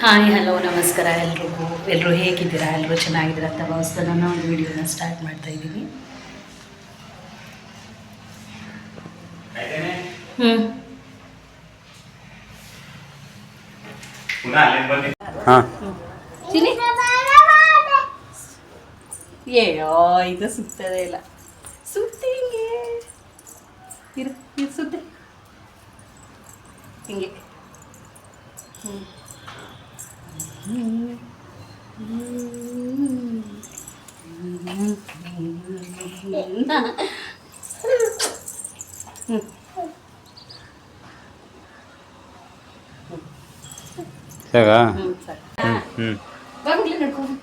Hi hello ನಮಸ್ಕಾರ ಎಲ್ರಿಗೂ. ಎಲ್ಲರೂ ಹೇಗಿದ್ದೀರಾ? ಎಲ್ಲರೂ ಚೆನ್ನಾಗಿದ್ದೀರಾ ಅಂತ ಭಾವಿಸ್ತಾ ನಾನು ಒಂದು ವಿಡಿಯೋನ ಸ್ಟಾರ್ಟ್ ಮಾಡ್ತಾ ಇದ್ದೀನಿ. ಹ್ಞೂ ಹಾಂ ಚಿನಿ ಏಯೋ ಇದು ಸುತ್ತದೇ ಇಲ್ಲ. ಸುತ್ತಿ ಹಿಂಗೆ ಇರು ಇದು ಸುತ್ತೆ ಹಿಂಗೆ. ಹ್ಞೂ ಸಾಕಾ? ಸರಿ ಹ್ಞೂ ಬಾಗಿಲು ನಡ್ಕೊಂಡು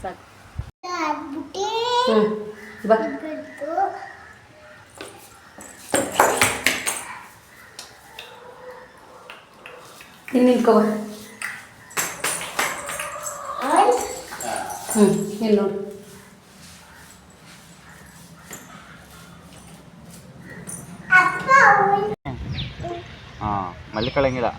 ಸಾಕು. ಬಾ ನೀನು ನಿಂತ್ಕೋ ಬಾ. ಇಲ್ಲಿ ನೋಡು. ಹಾಂ ಮಲ್ಲಿಕಳಂಗಿಲ್ಲ.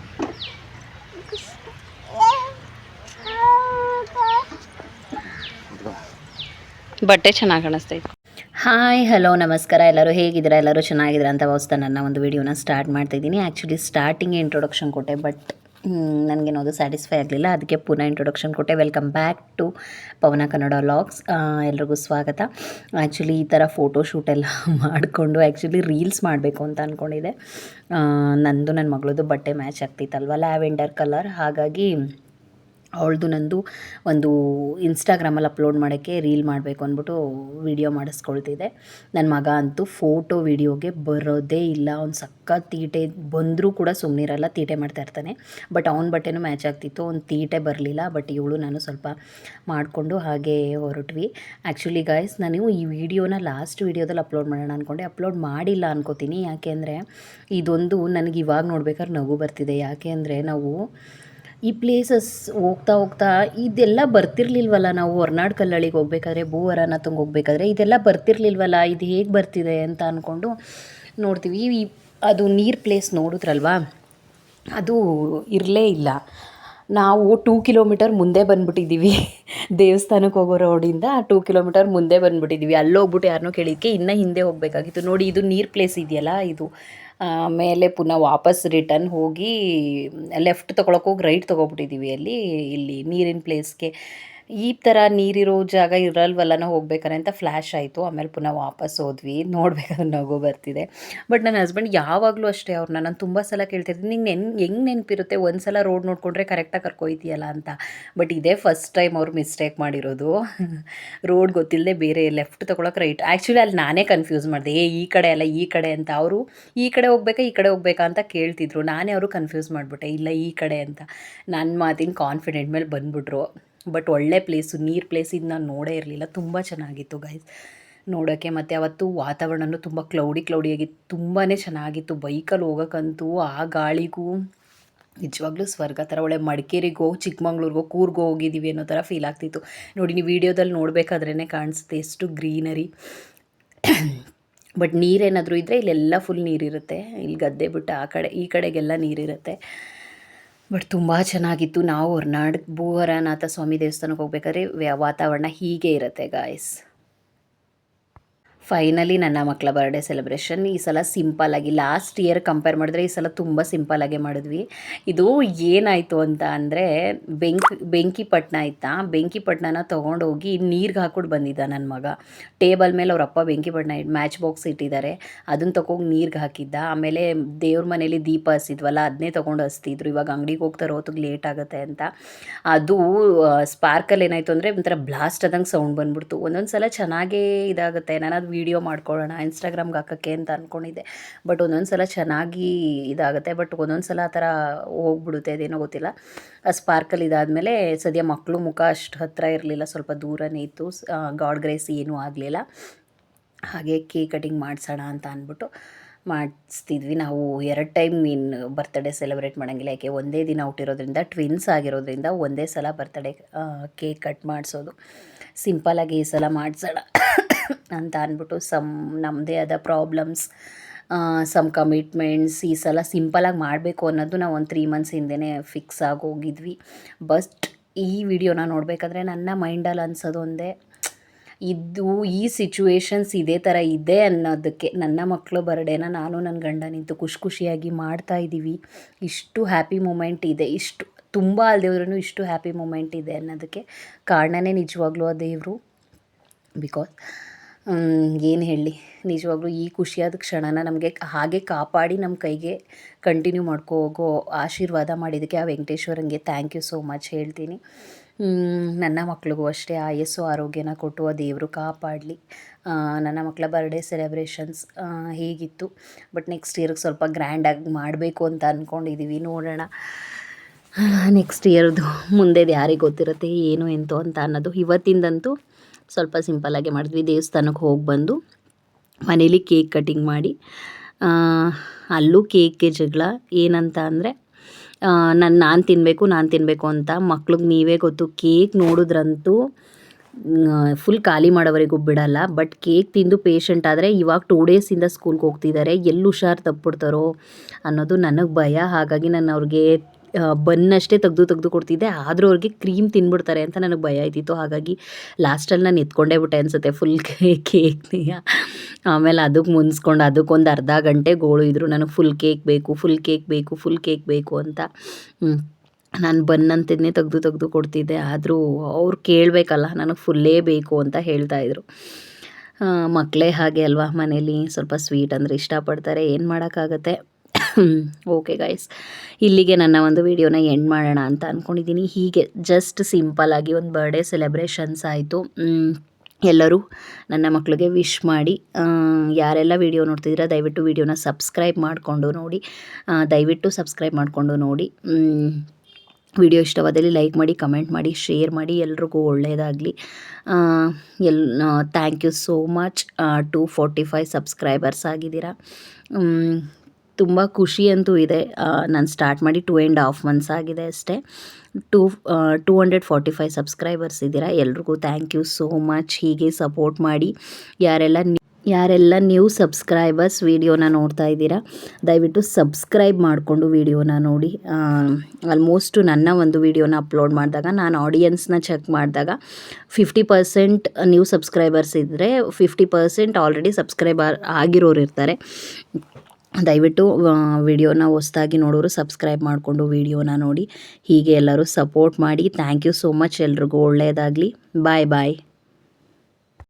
ಬಟ್ಟೆ ಚೆನ್ನಾಗಿ ಕಾಣಿಸ್ತೈತೆ. ಹಾಯ್ ಹಲೋ ನಮಸ್ಕಾರ. ಎಲ್ಲರೂ ಹೇಗಿದ್ದೀರಾ? ಎಲ್ಲರೂ ಚೆನ್ನಾಗಿದ್ದೀರಾ ಅಂತ ಭಾವಿಸ್ತಾ ನನ್ನ ಒಂದು ವಿಡಿಯೋನ ಸ್ಟಾರ್ಟ್ ಮಾಡ್ತಾಯಿದ್ದೀನಿ. ಆ್ಯಕ್ಚುಲಿ ಸ್ಟಾರ್ಟಿಂಗ್ ಇಂಟ್ರೊಡಕ್ಷನ್ ಕೊಟ್ಟೆ, ಬಟ್ ನನಗೇನೋದು ಸ್ಯಾಟಿಸ್ಫೈ ಆಗಲಿಲ್ಲ, ಅದಕ್ಕೆ ಪುನಃ ಇಂಟ್ರೊಡಕ್ಷನ್ ಕೊಟ್ಟೆ. Welcome back to Pavan Kannada vlogs. ಎಲ್ರಿಗೂ ಸ್ವಾಗತ. ಆ್ಯಕ್ಚುಲಿ ಈ ಥರ ಫೋಟೋಶೂಟ್ ಎಲ್ಲ ಮಾಡಿಕೊಂಡು ಆ್ಯಕ್ಚುಲಿ ರೀಲ್ಸ್ ಮಾಡಬೇಕು ಅಂತ ಅಂದ್ಕೊಂಡಿದ್ದೆ. ನಂದು ನನ್ನ ಮಗಳದ್ದು ಬಟ್ಟೆ ಮ್ಯಾಚ್ ಆಗ್ತಿತ್ತಲ್ವ, ಲ್ಯಾವೆಂಡರ್ ಕಲರ್. ಹಾಗಾಗಿ ಅವಳದು ನಂದು ಒಂದು ಇನ್ಸ್ಟಾಗ್ರಾಮಲ್ಲಿ ಅಪ್ಲೋಡ್ ಮಾಡೋಕ್ಕೆ ರೀಲ್ ಮಾಡಬೇಕು ಅಂದ್ಬಿಟ್ಟು ವಿಡಿಯೋ ಮಾಡಿಸ್ಕೊಳ್ತಿದ್ದೆ. ನನ್ನ ಮಗ ಅಂತೂ ಫೋಟೋ ವಿಡಿಯೋಗೆ ಬರೋದೇ ಇಲ್ಲ. ಅವ್ನು ಸಖತ್ ತೀಟೆ, ಬಂದರೂ ಕೂಡ ಸುಮ್ಮನಿರಲ್ಲ, ತೀಟೆ ಮಾಡ್ತಾಯಿರ್ತಾನೆ. ಬಟ್ ಅವ್ನ ಬಟ್ಟೆನೂ ಮ್ಯಾಚ್ ಆಗ್ತಿತ್ತು, ಅವ್ನು ತೀಟೆ ಬರಲಿಲ್ಲ. ಬಟ್ ಇವಳು ನಾನು ಸ್ವಲ್ಪ ಮಾಡಿಕೊಂಡು ಹಾಗೆ ಹೊರಟ್ವಿ. ಆ್ಯಕ್ಚುಲಿ ಗೈಸ್, ನಾನು ಈ ವಿಡಿಯೋನ ಲಾಸ್ಟ್ ವಿಡಿಯೋದಲ್ಲಿ ಅಪ್ಲೋಡ್ ಮಾಡೋಣ ಅಂದ್ಕೊಂಡೆ, ಅಪ್ಲೋಡ್ ಮಾಡಿಲ್ಲ ಅನ್ಕೋತೀನಿ. ಯಾಕೆಂದರೆ ಇದೊಂದು ನನಗೆ ಇವಾಗ ನೋಡ್ಬೇಕಾದ್ರೆ ನಗು ಬರ್ತಿದೆ. ಯಾಕೆ ಅಂದರೆ ನಾವು ಈ ಪ್ಲೇಸಸ್ ಹೋಗ್ತಾ ಹೋಗ್ತಾ ಇದೆಲ್ಲ ಬರ್ತಿರ್ಲಿಲ್ವಲ್ಲ. ನಾವು ಹೊರ್ನಾಡು ಕಲ್ಲಳ್ಳಿಗೆ ಹೋಗ್ಬೇಕಾದ್ರೆ, ಭೂವರನಾಥಂಗೆ ಹೋಗ್ಬೇಕಾದ್ರೆ ಇದೆಲ್ಲ ಬರ್ತಿರ್ಲಿಲ್ವಲ್ಲ, ಇದು ಹೇಗೆ ಬರ್ತಿದೆ ಅಂತ ಅಂದ್ಕೊಂಡು ನೋಡ್ತೀವಿ. ಅದು ನೀರು ಪ್ಲೇಸ್ ನೋಡಿದ್ರಲ್ವಾ, ಅದು ಇರಲೇ ಇಲ್ಲ. ನಾವು 2 ಕಿಲೋಮೀಟರ್ ಮುಂದೆ ಬಂದುಬಿಟ್ಟಿದ್ದೀವಿ. ದೇವಸ್ಥಾನಕ್ಕೆ ಹೋಗೋ ರೋಡಿಂದ 2 ಕಿಲೋಮೀಟರ್ ಮುಂದೆ ಬಂದುಬಿಟ್ಟಿದ್ದೀವಿ. ಅಲ್ಲೋಗ್ಬಿಟ್ಟು ಯಾರನ್ನೋ ಕೇಳಿದ್ದಕ್ಕೆ ಇನ್ನೂ ಹಿಂದೆ ಹೋಗಬೇಕಾಗಿತ್ತು. ನೋಡಿ, ಇದು ನೀರು ಪ್ಲೇಸ್ ಇದೆಯಲ್ಲ, ಇದು ಮೇಲೆ ಪುನಃ ವಾಪಸ್ ರಿಟರ್ನ್ ಹೋಗಿ ಲೆಫ್ಟ್ ತೊಗೊಳಕ್ಕೆ ಹೋಗಿ ರೈಟ್ ತೊಗೊಬಿಟ್ಟಿದ್ದೀವಿ. ಇಲ್ಲಿ ನೀರಿನ ಪ್ಲೇಸ್ಗೆ ಈ ಥರ ನೀರಿರೋ ಜಾಗ ಇರಲ್ವಲ್ಲ ನಾವು ಹೋಗ್ಬೇಕಾರೆ ಅಂತ ಫ್ಲ್ಯಾಶ್ ಆಯಿತು. ಆಮೇಲೆ ಪುನಃ ವಾಪಸ್ ಹೋದ್ವಿ. ನೋಡಬೇಕಾದ್ರೆ ನಗು ಬರ್ತಿದೆ. ಬಟ್ ನನ್ನ ಹಸ್ಬೆಂಡ್ ಯಾವಾಗಲೂ ಅಷ್ಟೇ, ಅವ್ರನ್ನ ನಾನು ತುಂಬ ಸಲ ಕೇಳ್ತಿರ್ತೀನಿ, ನಿಂಗೆ ಹೆಂಗೆ ನೆನಪಿರುತ್ತೆ ಒಂದು ಸಲ ರೋಡ್ ನೋಡಿಕೊಂಡ್ರೆ ಕರೆಕ್ಟಾಗಿ ಕರ್ಕೊಯ್ತೀಯಲ್ಲ ಅಂತ. ಬಟ್ ಇದೇ ಫಸ್ಟ್ ಟೈಮ್ ಅವ್ರು ಮಿಸ್ಟೇಕ್ ಮಾಡಿರೋದು. ರೋಡ್ ಗೊತ್ತಿಲ್ಲದೆ ಬೇರೆ ಲೆಫ್ಟ್ ತೊಗೊಳಕ್ಕೆ ರೈಟ್. ಆ್ಯಕ್ಚುಲಿ ಅಲ್ಲಿ ನಾನೇ ಕನ್ಫ್ಯೂಸ್ ಮಾಡಿದೆ, ಈ ಕಡೆ ಅಲ್ಲ ಈ ಕಡೆ ಅಂತ. ಅವರು ಈ ಕಡೆ ಹೋಗ್ಬೇಕಾ ಈ ಕಡೆ ಹೋಗ್ಬೇಕಾ ಅಂತ ಕೇಳ್ತಿದ್ರು. ನಾನೇ ಅವರು ಕನ್ಫ್ಯೂಸ್ ಮಾಡಿಬಿಟ್ಟೆ, ಇಲ್ಲ ಈ ಕಡೆ ಅಂತ. ನನ್ನ ಮಾತಿನ ಕಾನ್ಫಿಡೆಂಟ್ ಮೇಲೆ ಬಂದುಬಿಟ್ರು. ಬಟ್ ಒಳ್ಳೆ ಪ್ಲೇಸು, ನೀರು ಪ್ಲೇಸ್ ಇದು ನಾನು ನೋಡೇ ಇರಲಿಲ್ಲ. ತುಂಬ ಚೆನ್ನಾಗಿತ್ತು ಗೈಸ್ ನೋಡೋಕ್ಕೆ. ಮತ್ತು ಅವತ್ತು ವಾತಾವರಣವೂ ತುಂಬ ಕ್ಲೌಡಿಯಾಗಿತ್ತು, ತುಂಬಾ ಚೆನ್ನಾಗಿತ್ತು. ಬೈಕಲ್ಲಿ ಹೋಗೋಕ್ಕಂತೂ ಆ ಗಾಳಿಗೂ ನಿಜವಾಗ್ಲೂ ಸ್ವರ್ಗ ಥರ. ಒಳ್ಳೆ ಮಡಿಕೇರಿಗೋ ಚಿಕ್ಕಮಂಗ್ಳೂರಿಗೋ ಕೂರ್ಗೋ ಹೋಗಿದ್ದೀವಿ ಅನ್ನೋ ಥರ ಫೀಲ್ ಆಗ್ತಿತ್ತು. ನೋಡಿ, ನೀವು ವೀಡಿಯೋದಲ್ಲಿ ನೋಡಬೇಕಾದ್ರೇ ಕಾಣಿಸುತ್ತೆ ಎಷ್ಟು ಗ್ರೀನರಿ. ಬಟ್ ನೀರೇನಾದರೂ ಇದ್ದರೆ ಇಲ್ಲೆಲ್ಲ ಫುಲ್ ನೀರಿರುತ್ತೆ. ಇಲ್ಲಿ ಗದ್ದೆ ಬಿಟ್ಟು ಆ ಕಡೆ ಈ ಕಡೆಗೆಲ್ಲ ನೀರಿರುತ್ತೆ. ಬಟ್ ತುಂಬ ಚೆನ್ನಾಗಿತ್ತು. ನಾವು ಭೂವರನಾಥ ಸ್ವಾಮಿ ದೇವಸ್ಥಾನಕ್ಕೆ ಹೋಗ್ಬೇಕಾದ್ರೆ ವಾತಾವರಣ ಹೀಗೆ ಇರುತ್ತೆ ಗಾಯ್ಸ್. ಫೈನಲಿ ನನ್ನ ಮಕ್ಕಳ ಬರ್ಡೇ ಸೆಲೆಬ್ರೇಷನ್ ಈ ಸಲ ಸಿಂಪಲ್ಲಾಗಿ, ಲಾಸ್ಟ್ ಇಯರ್ ಕಂಪೇರ್ ಮಾಡಿದ್ರೆ ಈ ಸಲ ತುಂಬ ಸಿಂಪಲ್ಲಾಗೆ ಮಾಡಿದ್ವಿ. ಇದು ಏನಾಯಿತು ಅಂತ ಅಂದರೆ, ಬೆಂಕಿಪಟ್ಟಣ ಆಯಿತಾ, ಬೆಂಕಿಪಟ್ಟಣನ ತೊಗೊಂಡೋಗಿ ನೀರಿಗೆ ಹಾಕ್ಬಿಟ್ಟು ಬಂದಿದ್ದ ನನ್ನ ಮಗ. ಟೇಬಲ್ ಮೇಲೆ ಅವ್ರ ಅಪ್ಪ ಬೆಂಕಿಪಟ್ಟಣ ಮ್ಯಾಚ್ ಬಾಕ್ಸ್ ಇಟ್ಟಿದ್ದಾರೆ, ಅದನ್ನು ತೊಗೊಂಡು ನೀರಿಗೆ ಹಾಕಿದ್ದ. ಆಮೇಲೆ ದೇವ್ರ ಮನೇಲಿ ದೀಪ ಹಚ್ಚಿದ್ವಲ್ಲ, ಅದನ್ನೇ ತೊಗೊಂಡು ಹಚ್ತಿದ್ರು. ಇವಾಗ ಅಂಗಡಿಗೆ ಹೋಗ್ತಾರೆ ಹೊತ್ತಿಗೆ ಲೇಟ್ ಆಗುತ್ತೆ ಅಂತ. ಅದು ಸ್ಪಾರ್ಕಲ್ಲಿ ಏನಾಯಿತು ಅಂದರೆ ಒಂಥರ ಬ್ಲಾಸ್ಟ್ ಆದಂಗೆ ಸೌಂಡ್ ಬಂದ್ಬಿಡ್ತು. ಒಂದೊಂದು ಸಲ ಚೆನ್ನಾಗೇ ಇದಾಗುತ್ತೆ. ನಾನು ಅದು ವೀಡಿಯೋ ಮಾಡ್ಕೊಳ್ಳೋಣ ಇನ್ಸ್ಟಾಗ್ರಾಮ್ಗೆ ಹಾಕೋಕ್ಕೆ ಅಂತ ಅಂದ್ಕೊಂಡಿದ್ದೆ. ಬಟ್ ಒಂದೊಂದು ಸಲ ಚೆನ್ನಾಗಿ ಇದಾಗುತ್ತೆ, ಬಟ್ ಒಂದೊಂದು ಸಲ ಆ ಥರ ಹೋಗ್ಬಿಡುತ್ತೆ, ಅದೇನೋ ಗೊತ್ತಿಲ್ಲ. ಆ ಸ್ಪಾರ್ಕಲ್ ಇದಾದಮೇಲೆ ಸದ್ಯ ಮಕ್ಕಳು ಮುಖ ಅಷ್ಟು ಹತ್ತಿರ ಇರಲಿಲ್ಲ, ಸ್ವಲ್ಪ ದೂರನೇ ಇತ್ತು. ಗಾಡ್ ಗ್ರೇಸ್ ಏನೂ ಆಗಲಿಲ್ಲ. ಹಾಗೆ ಕೇಕ್ ಕಟಿಂಗ್ ಮಾಡಿಸೋಣ ಅಂತ ಅಂದ್ಬಿಟ್ಟು ಮಾಡಿಸ್ತಿದ್ವಿ. ನಾವು 2 ಟೈಮ್ ಬರ್ತ್ಡೇ ಸೆಲೆಬ್ರೇಟ್ ಮಾಡೋಂಗಿಲ್ಲ, ಯಾಕೆ ಒಂದೇ ದಿನ ಹುಟ್ಟಿರೋದ್ರಿಂದ, ಟ್ವಿನ್ಸ್ ಆಗಿರೋದ್ರಿಂದ ಒಂದೇ ಸಲ ಬರ್ತ್ಡೇ ಕೇಕ್ ಕಟ್ ಮಾಡಿಸೋದು. ಸಿಂಪಲ್ಲಾಗಿ ಈ ಸಲ ಮಾಡಿಸೋಣ ಅಂತ ಅಂದ್ಬಿಟ್ಟು ನಮ್ಮದೇ ಆದ ಪ್ರಾಬ್ಲಮ್ಸ್, ಸಮ್ ಕಮಿಟ್ಮೆಂಟ್ಸ್ ಈ ಸಲ ಸಿಂಪಲಾಗಿ ಮಾಡಬೇಕು ಅನ್ನೋದು ನಾವು ಒಂದು 3 ಮಂತ್ಸ್ ಹಿಂದೆಯೇ ಫಿಕ್ಸ್ ಆಗಿ ಹೋಗಿದ್ವಿ. ಬಟ್ ಈ ವಿಡಿಯೋನ ನೋಡಬೇಕಾದ್ರೆ ನನ್ನ ಮೈಂಡಲ್ಲಿ ಅನ್ಸೋದು ಒಂದೇ, ಈ ಸಿಚುವೇಶನ್ಸ್ ಇದೇ ಥರ ಇದೆ ಅನ್ನೋದಕ್ಕೆ ನನ್ನ ಮಕ್ಕಳು ಬರ್ಡೇನ ನಾನು ನನ್ನ ಗಂಡ ನಿಂತು ಖುಷಿಯಾಗಿ ಮಾಡ್ತಾಯಿದ್ದೀವಿ. ಇಷ್ಟು ಹ್ಯಾಪಿ ಮೂಮೆಂಟ್ ಇದೆ, ಇಷ್ಟು ತುಂಬ ಅಲ್ದೇವ್ರೂ ಇಷ್ಟು ಹ್ಯಾಪಿ ಮೂಮೆಂಟ್ ಇದೆ ಅನ್ನೋದಕ್ಕೆ ಕಾರಣನೇ ನಿಜವಾಗ್ಲೂ ಆ ದೇವರು. ಬಿಕಾಸ್ ಏನು ಹೇಳಿ, ನಿಜವಾಗ್ಲೂ ಈ ಖುಷಿಯಾದ ಕ್ಷಣನ ನಮಗೆ ಹಾಗೆ ಕಾಪಾಡಿ ನಮ್ಮ ಕೈಗೆ ಕಂಟಿನ್ಯೂ ಹೋಗೋ ಆಶೀರ್ವಾದ ಮಾಡಿದ್ದಕ್ಕೆ ಆ ವೆಂಕಟೇಶ್ವರಂಗೆ ಥ್ಯಾಂಕ್ ಯು ಸೋ ಮಚ್ ಹೇಳ್ತೀನಿ. ನನ್ನ ಮಕ್ಳಿಗೂ ಅಷ್ಟೇ ಆಯಸ್ಸು ಆರೋಗ್ಯನ ಕೊಟ್ಟು ಆ ದೇವರು ಕಾಪಾಡಲಿ. ನನ್ನ ಮಕ್ಕಳ ಬರ್ಡೇ ಸೆಲೆಬ್ರೇಷನ್ಸ್ ಹೀಗಿತ್ತು. ಬಟ್ ನೆಕ್ಸ್ಟ್ ಇಯರ್ಗೆ ಸ್ವಲ್ಪ ಗ್ರ್ಯಾಂಡಾಗಿ ಮಾಡಬೇಕು ಅಂತ ಅಂದ್ಕೊಂಡಿದ್ದೀವಿ. ನೋಡೋಣ ನೆಕ್ಸ್ಟ್ ಇಯರ್ದು ಮುಂದೆದು ಯಾರಿಗೆ ಗೊತ್ತಿರುತ್ತೆ ಏನು ಎಂತೋ ಅಂತ ಅನ್ನೋದು. ಇವತ್ತಿಂದಂತೂ ಸ್ವಲ್ಪ ಸಿಂಪಲ್ಲಾಗೆ ಮಾಡಿದ್ವಿ. ದೇವಸ್ಥಾನಕ್ಕೆ ಹೋಗಿ ಬಂದು ಮನೇಲಿ ಕೇಕ್ ಕಟಿಂಗ್ ಅಲ್ಲೂ ಕೇಕ್ಗೆ ಜಗಳ. ಏನಂತ ಅಂದರೆ ನಾನು ತಿನ್ನಬೇಕು ಅಂತ. ಮಕ್ಳಿಗೆ ನೀವೇ ಗೊತ್ತು, ಕೇಕ್ ನೋಡಿದ್ರಂತೂ ಫುಲ್ ಖಾಲಿ ಮಾಡೋವರೆಗೂ ಬಿಡಲ್ಲ. ಬಟ್ ಕೇಕ್ ತಿಂದು ಪೇಷಂಟ್ ಆದರೆ ಇವಾಗ 2 ಡೇಸಿಂದ ಸ್ಕೂಲ್ಗೆ ಹೋಗ್ತಿದ್ದಾರೆ, ಎಲ್ಲಿ ಹುಷಾರು ತಪ್ಪಿಬಿಡ್ತಾರೋ ಅನ್ನೋದು ನನಗೆ ಭಯ. ಹಾಗಾಗಿ ನಾನು ಅವ್ರಿಗೆ ಬನ್ನಷ್ಟೇ ತೆಗೆದು ಕೊಡ್ತಿದ್ದೆ, ಆದರೂ ಅವ್ರಿಗೆ ಕ್ರೀಮ್ ತಿನ್ಬಿಡ್ತಾರೆ ಅಂತ ನನಗೆ ಭಯ ಆಯ್ತಿತ್ತು. ಹಾಗಾಗಿ ಲಾಸ್ಟಲ್ಲಿ ನಾನು ಎತ್ಕೊಂಡೇ ಬಿಟ್ಟೆ ಅನಿಸುತ್ತೆ ಫುಲ್ ಕೇಕ್ನಿಯ. ಆಮೇಲೆ ಅದಕ್ಕೆ ಮುನ್ಸ್ಕೊಂಡು ಅದಕ್ಕೊಂದು ಅರ್ಧ ಗಂಟೆ ಗೋಳು ಇದ್ರು, ನನಗೆ ಫುಲ್ ಕೇಕ್ ಬೇಕು ಅಂತ. ನಾನು ಬನ್ನಂತಿದ್ನೇ ತೆಗೆದು ಕೊಡ್ತಿದ್ದೆ, ಆದರೂ ಅವ್ರು ಕೇಳಬೇಕಲ್ಲ, ನನಗೆ ಫುಲ್ಲೇ ಬೇಕು ಅಂತ ಹೇಳ್ತಾಯಿದ್ರು. ಮಕ್ಕಳೇ ಹಾಗೆ ಅಲ್ವಾ, ಮನೇಲಿ ಸ್ವಲ್ಪ ಸ್ವೀಟ್ ಅಂದರೆ ಇಷ್ಟಪಡ್ತಾರೆ, ಏನು ಮಾಡೋಕ್ಕಾಗತ್ತೆ. ಓಕೆ ಗೈಸ್, ಇಲ್ಲಿಗೆ ನನ್ನ ಒಂದು ವಿಡಿಯೋನ ಎಂಡ್ ಮಾಡೋಣ ಅಂತ ಅಂದ್ಕೊಂಡಿದ್ದೀನಿ. ಹೀಗೆ ಜಸ್ಟ್ ಸಿಂಪಲ್ಲಾಗಿ ಒಂದು ಬರ್ಡೇ ಸೆಲೆಬ್ರೇಷನ್ಸ್ ಆಯಿತು. ಎಲ್ಲರೂ ನನ್ನ ಮಕ್ಕಳಿಗೆ ವಿಶ್ ಮಾಡಿ. ಯಾರೆಲ್ಲ ವಿಡಿಯೋ ನೋಡ್ತಿದ್ದೀರಾ ದಯವಿಟ್ಟು ವಿಡಿಯೋನ ಸಬ್ಸ್ಕ್ರೈಬ್ ಮಾಡಿಕೊಂಡು ನೋಡಿ. ವಿಡಿಯೋ ಇಷ್ಟವಾದಲ್ಲಿ ಲೈಕ್ ಮಾಡಿ, ಕಮೆಂಟ್ ಮಾಡಿ, ಶೇರ್ ಮಾಡಿ. ಎಲ್ರಿಗೂ ಒಳ್ಳೆಯದಾಗಲಿ. Thank you so much. 245 subscribers ಆಗಿದ್ದೀರಾ. ತುಂಬ ಖುಷಿ ಅಂತೂ ಇದೆ. ನಾನು ಸ್ಟಾರ್ಟ್ ಮಾಡಿ 2.5 ಮಂತ್ಸ್ ಆಗಿದೆ ಅಷ್ಟೇ. 245 ಸಬ್ಸ್ಕ್ರೈಬರ್ಸ್ ಇದ್ದೀರಾ. ಎಲ್ರಿಗೂ ಥ್ಯಾಂಕ್ ಯು ಸೋ ಮಚ್. ಹೀಗೆ ಸಪೋರ್ಟ್ ಮಾಡಿ. ಯಾರೆಲ್ಲ ನ್ಯೂ ಸಬ್ಸ್ಕ್ರೈಬರ್ಸ್ ವಿಡಿಯೋನ ನೋಡ್ತಾ ಇದ್ದೀರಾ ದಯವಿಟ್ಟು ಸಬ್ಸ್ಕ್ರೈಬ್ ಮಾಡಿಕೊಂಡು ವಿಡಿಯೋನ ನೋಡಿ. ಆಲ್ಮೋಸ್ಟು ನನ್ನ ಒಂದು ವಿಡಿಯೋನ ಅಪ್ಲೋಡ್ ಮಾಡಿದಾಗ ನಾನು ಆಡಿಯನ್ಸ್ನ ಚೆಕ್ ಮಾಡಿದಾಗ 50% ನ್ಯೂ ಸಬ್ಸ್ಕ್ರೈಬರ್ಸ್ ಇದ್ದರೆ 50% ಆಲ್ರೆಡಿ ಸಬ್ಸ್ಕ್ರೈಬರ್ ಆಗಿರೋರು ಇರ್ತಾರೆ. ದಯವಿಟ್ಟು ವಿಡಿಯೋನ ಹೊಸ್ದಾಗಿ ನೋಡೋರು ಸಬ್ಸ್ಕ್ರೈಬ್ ಮಾಡಿಕೊಂಡು ವಿಡಿಯೋನ ನೋಡಿ. ಹೀಗೆ ಎಲ್ಲರೂ ಸಪೋರ್ಟ್ ಮಾಡಿ. Thank you so much. ಎಲ್ರಿಗೂ ಒಳ್ಳೆಯದಾಗಲಿ. ಬಾಯ್.